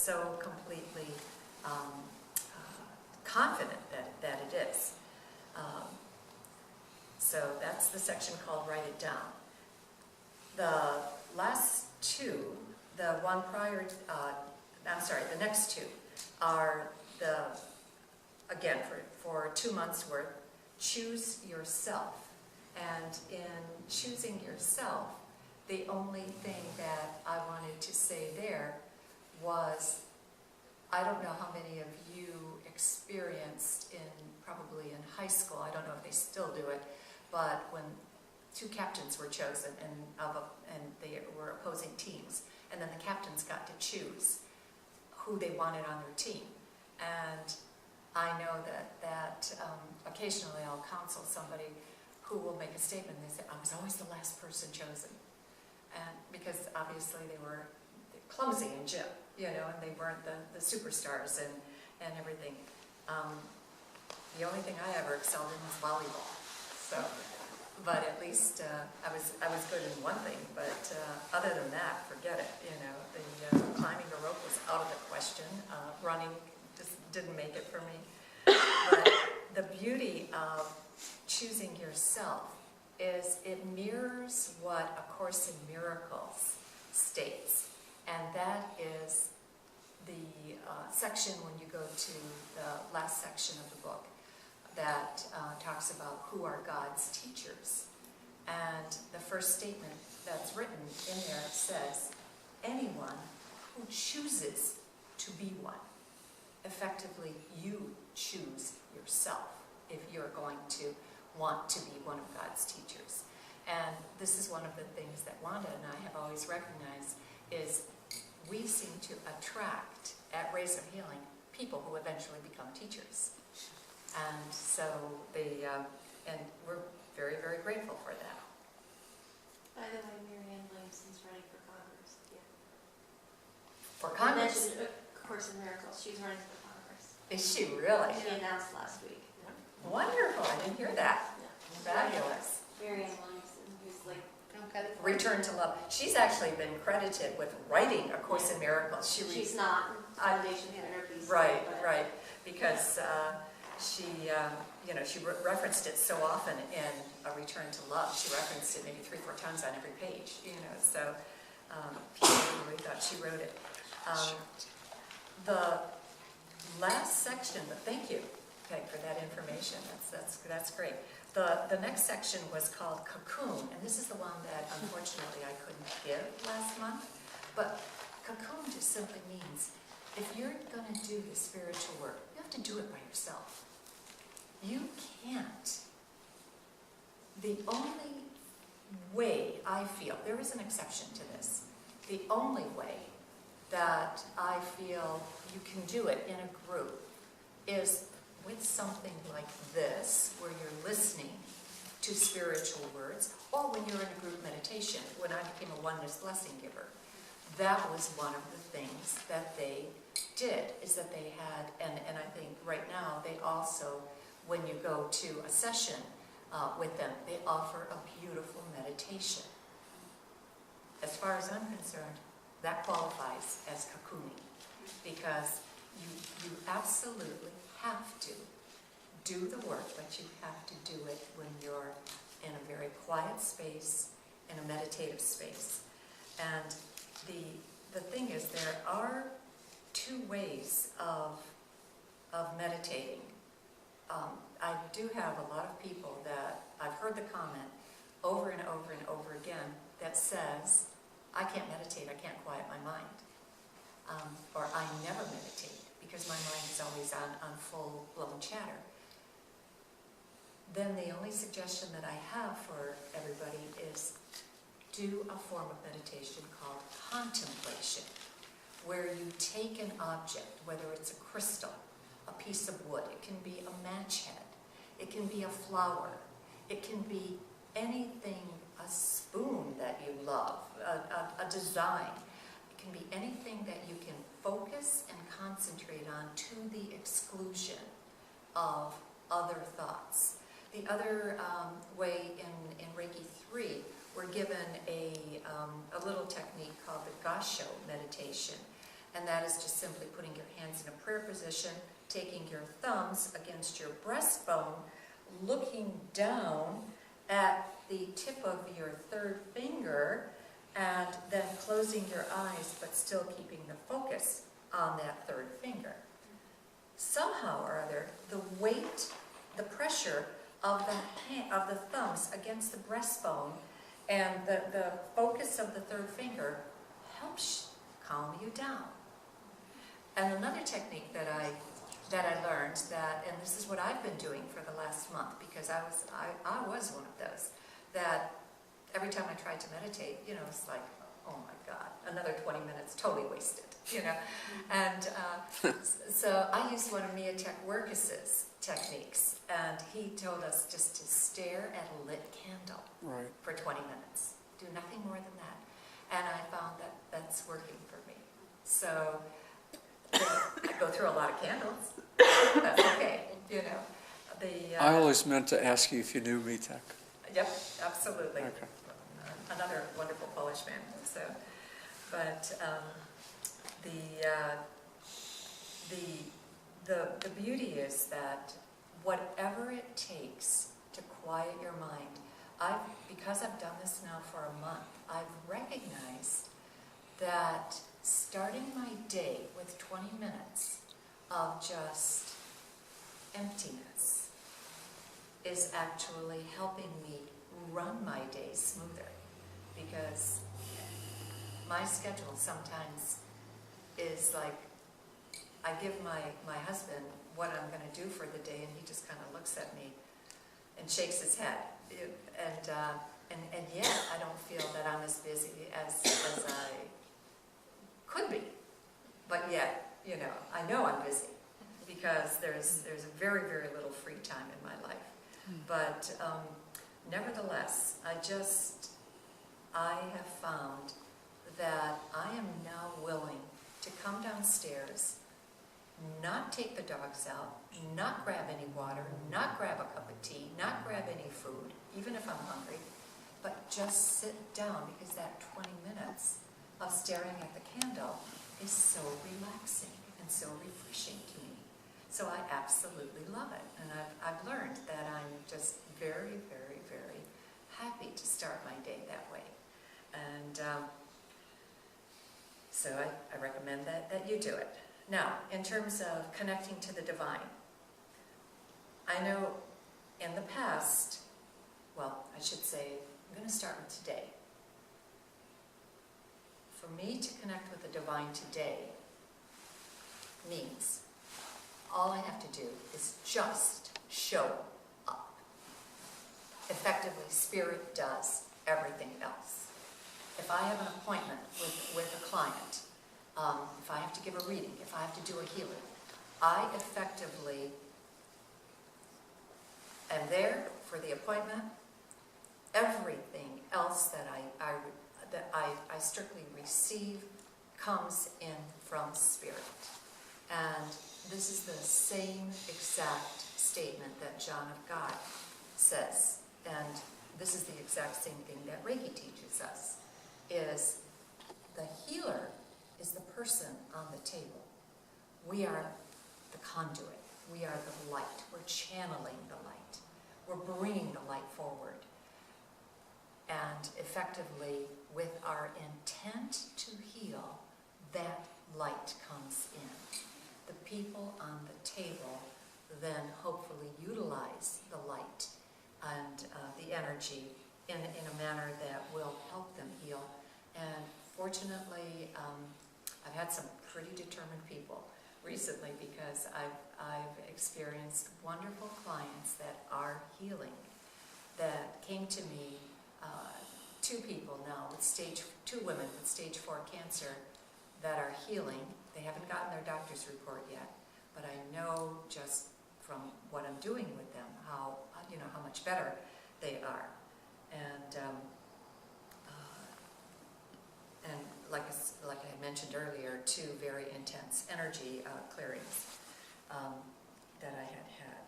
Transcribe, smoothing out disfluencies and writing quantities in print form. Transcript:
so completely confident that it is. So that's the section called Write It Down. The last two, the one prior, the next two are again, for 2 months worth, choose yourself. And in choosing yourself, the only thing that I wanted to say there was, I don't know how many of you experienced probably in high school, I don't know if they still do it, but when 2 captains were chosen and they were opposing teams, and then the captains got to choose who they wanted on their team. And I know that occasionally I'll counsel somebody who will make a statement and they say, I was always the last person chosen. And because obviously they were clumsy in gym, and they weren't the superstars and everything. The only thing I ever excelled in was volleyball. So, but at least I was good in one thing, but other than that, forget it. The climbing the rope was out of the question. Running just didn't make it for me. But the beauty of choosing yourself is it mirrors what A Course in Miracles states, and that is the section when you go to the last section of the book that talks about who are God's teachers. And the first statement that's written in there says, anyone who chooses to be one. Effectively, you choose yourself if you're going to want to be one of God's teachers. And this is one of the things that Wanda and I have always recognized is we seem to attract, at Rays of Healing, people who eventually become teachers. And so and we're very, very grateful for that. By the way, Marianne Williamson's running for Congress. Yeah. For Congress? I mentioned A Course in Miracles. She's running for Congress. Is she really? She announced last week. Yeah. Wonderful. I didn't hear that. Yeah. Fabulous. Marianne Williamson, who's like Return to Love. She's actually been credited with writing A Course in Miracles. She's not Foundation Centerpiece. Right, right. Because she referenced it so often in A Return to Love. She referenced it maybe 3 or 4 times on every page, so people really thought she wrote it. The last section, but thank you, Peg, for that information. That's great. The next section was called Cocoon, and this is the one that unfortunately I couldn't give last month. But cocoon just simply means if you're going to do the spiritual work, you have to do it by yourself. You can't. The only way I feel, there is an exception to this, the only way that I feel you can do it in a group is with something like this, where you're listening to spiritual words, or when you're in a group meditation. When I became a oneness blessing giver, that was one of the things that they did, is that they had, and I think right now they also, when you go to a session with them, they offer a beautiful meditation. As far as I'm concerned, that qualifies as cocooning, because you absolutely have to do the work, but you have to do it when you're in a very quiet space, in a meditative space. And the thing is, there are 2 ways of meditating. I do have a lot of people that I've heard the comment over and over and over again that says, I can't meditate, I can't quiet my mind. Or I never meditate because my mind is always on full-blown chatter. Then the only suggestion that I have for everybody is do a form of meditation called contemplation, where you take an object, whether it's a crystal, a piece of wood, it can be a match head, it can be a flower, it can be anything, a spoon that you love, a design. It can be anything that you can focus and concentrate on to the exclusion of other thoughts. The other way in Reiki 3, we're given a little technique called the Gasho meditation and that is just simply putting your hands in a prayer position, taking your thumbs against your breastbone, looking down at the tip of your third finger, and then closing your eyes, but still keeping the focus on that third finger. Somehow or other, the weight, the pressure of the thumbs against the breastbone and the focus of the third finger helps calm you down. And another technique that I learned, and this is what I've been doing for the last month, because I was one of those, that every time I tried to meditate, it's like, oh my God, another 20 minutes totally wasted, And so I used one of Mia Tech-Workus's techniques, and he told us just to stare at a lit candle for 20 minutes. Do nothing more than that. And I found that that's working for me. So I go through a lot of candles. That's okay, I always meant to ask you if you knew me, Tech. Yep, absolutely. Okay. Another wonderful Polish man. So, but the beauty is that whatever it takes to quiet your mind, because I've done this now for a month, I've recognized that starting my day with 20 minutes of just emptiness is actually helping me run my day smoother, because my schedule sometimes is like, I give my husband what I'm going to do for the day, and he just kind of looks at me and shakes his head, and yet I don't feel that I'm as busy as I could be, but yet I know I'm busy, because there's very, very little free time in my life. But nevertheless, I have found that I am now willing to come downstairs, not take the dogs out, not grab any water, not grab a cup of tea, not grab any food, even if I'm hungry, but just sit down, because that 20 minutes of staring at the candle is so relaxing and so refreshing to me. So I absolutely love it, and I've learned that I'm just very, very, very happy to start my day that way. And so I recommend that you do it. Now, in terms of connecting to the divine, I know in the past, well, I should say, I'm going to start with today. For me to connect with the divine today means all I have to do is just show up. Effectively, Spirit does everything else. If I have an appointment with a client, if I have to give a reading, if I have to do a healing, I effectively am there for the appointment. Everything else that I strictly receive comes in from Spirit. And this is the same exact statement that John of God says. And this is the exact same thing that Reiki teaches us, is the healer is the person on the table. We are the conduit. We are the light. We're channeling the light. We're bringing the light forward. And effectively, with our intent to heal, that light comes in. The people on the table then hopefully utilize the light and the energy in a manner that will help them heal. And fortunately, I've had some pretty determined people recently, because I've experienced wonderful clients that are healing, that came to me, 2 people now with 2 women with stage 4 cancer that are healing. They haven't gotten their doctor's report yet, but I know just from what I'm doing with them how much better they are. And like I had mentioned earlier, 2 very intense energy clearings that I had.